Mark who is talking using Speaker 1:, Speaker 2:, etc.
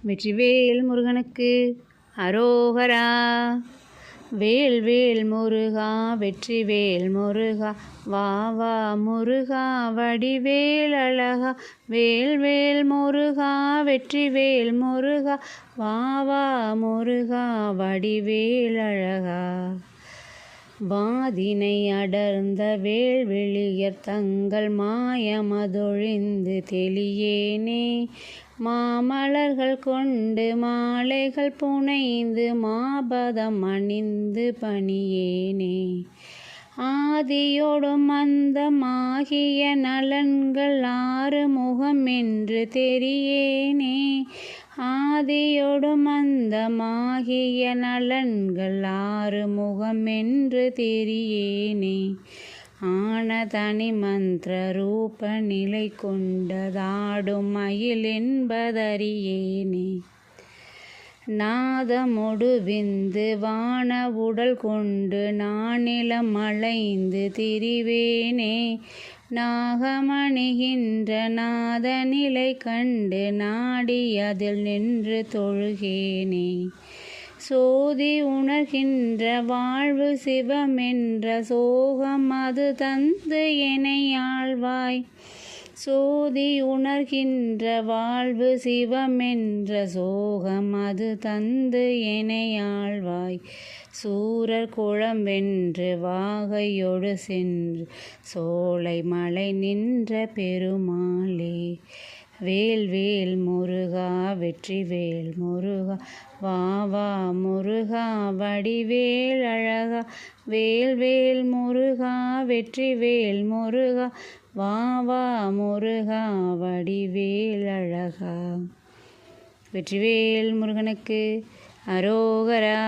Speaker 1: வெற்றிவேல் முருகனுக்கு அரோகரா. வேல் வேல் முருகா வெற்றிவேல் முருகா வா வா முருகா வடிவேல் அழகா. வேல் வேல் முருகா வெற்றிவேல் முருகா வா வா முருகா வடிவேல் அழகா. வாதினை அடர்ந்த வேல்விழியர் தங்கள் மாயமதொழிந்து தெளியேனே. மாமலர்கள் கொண்டு மாலைகள் புனைந்து மாபதம் அணிந்து பணியேனே. ஆதியோடும் அந்தமாகிய நலன்கள் ஆறுமுகம் என்று தெரியேனே. ஆதியோடும் அந்தமாகிய நலன்கள் ஆறுமுகம் என்று தெரியேனே. ஆன தனி மந்திர ரூப நிலை கொண்டதாடும் மயில் என்பதறியேனே. நாதமொடு விந்து வான உடல் கொண்டு நானிலம் அலைந்து திரிவேனே. நாகமணிகின்ற நாதநிலை கண்டு நாடி அதில் நின்று தொழுகேனே. சோதி உணர்கின்ற வாழ்வு சிவமென்ற சோகம் அது தந்து எனையாழ்வாய். சோதி உணர்கின்ற வாழ்வு சிவமென்ற சோகம் அது தந்து எனையாழ்வாய். சூரர் குளம்வென்று வாகையொடு சென்று சோலை மலை நின்ற பெருமாளே. வேல் வேல் முருகா வெற்றிவேல் முருகா வா வா முருகா வடிவேல் அழகா. வேல் வேல் முருகா வெற்றிவேல் முருகா வா வா முருகா வடிவேல் அழகா. வெற்றிவேல் முருகனுக்கு அரோகரா.